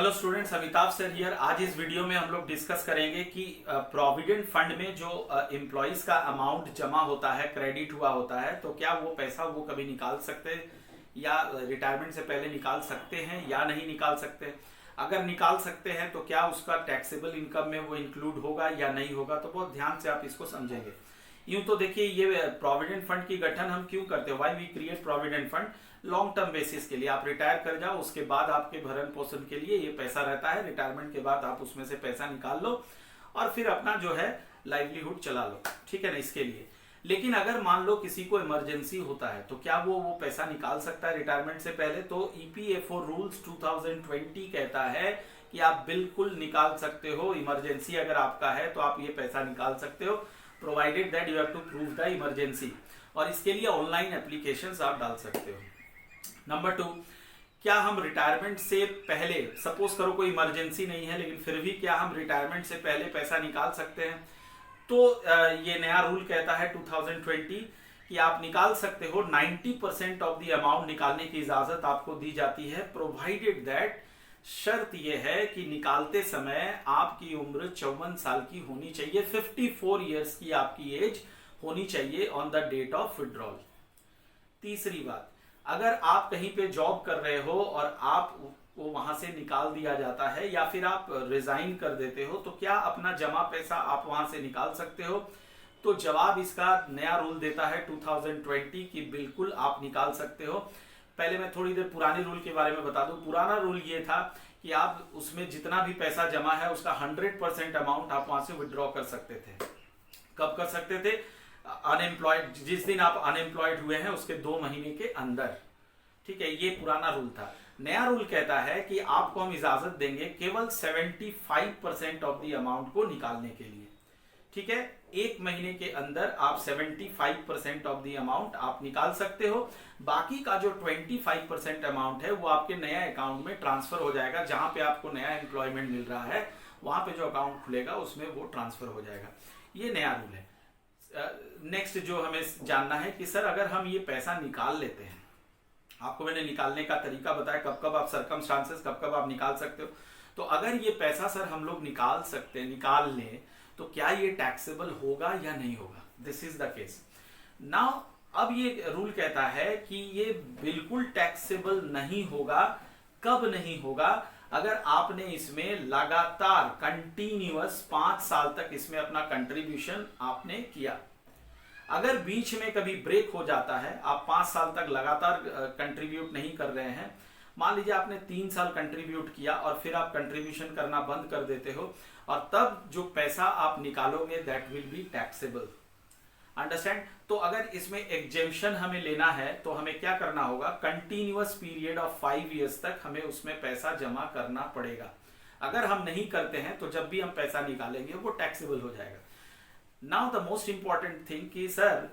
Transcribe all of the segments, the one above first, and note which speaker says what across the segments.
Speaker 1: Hello students, Amitabh sir here. आज इस video में हम लोग डिस्कस करेंगे कि प्रोविडेंट फंड में जो एम्प्लॉइज का अमाउंट जमा होता है, क्रेडिट हुआ होता है, तो क्या वो पैसा वो कभी निकाल सकते हैं या रिटायरमेंट से पहले निकाल सकते हैं या नहीं निकाल सकते। अगर निकाल सकते हैं तो क्या उसका टैक्सेबल इनकम में वो इंक्लूड होगा या नहीं होगा। तो बहुत ध्यान से आप इसको समझेंगे। यूं तो देखिए, ये प्रोविडेंट फंड की गठन हम क्यों करते हैं, why we create provident fund. Long term basis के लिए आप रिटायर कर जाओ, उसके बाद आपके भरण पोषण के लिए ये पैसा रहता है। रिटायरमेंट के बाद आप उसमें से पैसा निकाल लो और फिर अपना जो है लाइवलीहुड चला लो, ठीक है ना, इसके लिए। लेकिन अगर मान लो किसी को इमरजेंसी होता है तो क्या वो पैसा निकाल सकता है रिटायरमेंट से पहले। तो ईपीएफओ रूल्स 2020 कहता है कि आप बिल्कुल निकाल सकते हो। इमरजेंसी अगर आपका है तो आप ये पैसा निकाल सकते हो, provided that you have to prove the emergency. और इसके लिए ऑनलाइन एप्लीकेशंस आप डाल सकते हो। नंबर 2, क्या हम रिटायरमेंट से पहले, सपोज करो कोई इमरजेंसी नहीं है लेकिन फिर भी क्या हम रिटायरमेंट से पहले पैसा निकाल सकते हैं। तो ये नया रूल कहता है 2020 कि आप निकाल सकते हो। 90% ऑफ द अमाउंट निकालने की इजाजत आपको दी जाती है, प्रोवाइडेड दैट, शर्त यह है कि निकालते समय आपकी उम्र 54 साल की होनी चाहिए, 54 ईयर्स की आपकी एज होनी चाहिए on the date of withdrawal. तीसरी बात, अगर आप कहीं पे जॉब कर रहे हो और आप वो वहां से निकाल दिया जाता है या फिर आप रिजाइन कर देते हो तो क्या अपना जमा पैसा आप वहां से निकाल सकते हो। तो जवाब इसका नया रूल देता है 2020 कि बिल्कुल आप निकाल सकते हो। पहले मैं थोड़ी देर पुराने रूल के बारे में बता दूं। पुराना रूल ये था कि आप उसमें जितना भी पैसा जमा है उसका 100% अमाउंट आप वहां से विड्रॉ कर सकते थे। कब कर सकते थे? अनएम्प्लॉयड, जिस दिन आप अनएम्प्लॉयड हुए हैं उसके 2 महीने के अंदर, ठीक है। ये पुराना रूल था। नया रूल कहता है कि आपको हम इजाजत देंगे केवल 75% ऑफ द अमाउंट को निकालने के लिए, ठीक है। 1 महीने के अंदर आप 75% ऑफ द अमाउंट आप निकाल सकते हो। बाकी का जो 25% अमाउंट है वो आपके नया अकाउंट में ट्रांसफर हो जाएगा। जहां पे आपको नया एम्प्लॉयमेंट मिल रहा है वहां पे जो अकाउंट खुलेगा उसमें वो ट्रांसफर हो जाएगा। ये नया रूल है। नेक्स्ट जो हमें जानना है कि सर अगर हम ये पैसा निकाल लेते हैं, आपको मैंने निकालने का तरीका बताया, कब कब आप सर्कमस्टांसेस कब कब आप निकाल सकते हो। तो अगर ये पैसा सर हम लोग निकाल लें तो क्या ये टैक्सेबल होगा या नहीं होगा। This is the case now. अब ये रूल कहता है कि ये बिल्कुल टैक्सेबल नहीं होगा। कब नहीं होगा? अगर आपने इसमें लगातार कंटिन्यूअस 5 साल तक इसमें अपना कंट्रीब्यूशन आपने किया। अगर बीच में कभी ब्रेक हो जाता है, आप 5 साल तक लगातार कंट्रीब्यूट नहीं कर रहे हैं, मान लीजिए आपने 3 साल कंट्रीब्यूट किया और फिर आप कंट्रीब्यूशन करना बंद कर देते हो और तब जो पैसा आप निकालोगे that will be taxable. Understand? तो अगर इसमें एग्जेम्पशन हमें लेना है तो हमें क्या करना होगा, कंटिन्यूअस पीरियड ऑफ 5 ईयर्स तक हमें उसमें पैसा जमा करना पड़ेगा। अगर हम नहीं करते हैं तो जब भी हम पैसा निकालेंगे वो टैक्सेबल हो जाएगा। Now the most important thing कि सर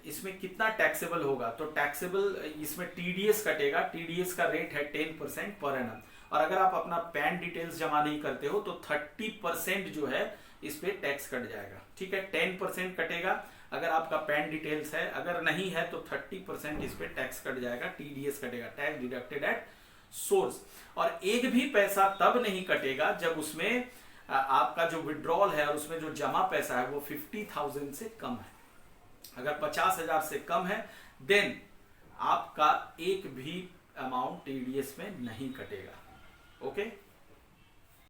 Speaker 1: इसमें कितना टैक्सेबल होगा। तो टैक्सेबल इसमें टीडीएस कटेगा। टीडीएस का रेट है 10% पर एनम। और अगर आप अपना पैन डिटेल्स जमा नहीं करते हो तो 30% जो है इस पे टैक्स कट जाएगा, ठीक है। 10% कटेगा अगर आपका पैन डिटेल्स है, अगर नहीं है तो 30% इस पे टैक्स कट जाएगा, टीडीएस कटेगा, टैक्स डिडक्टेड एट सोर्स। और एक भी पैसा तब नहीं कटेगा जब उसमें आपका जो विड्रॉल है और उसमें जो जमा पैसा है वो 50,000 से कम है। अगर 50,000 से कम है देन आपका एक भी अमाउंट टीडीएस में नहीं कटेगा। ओके।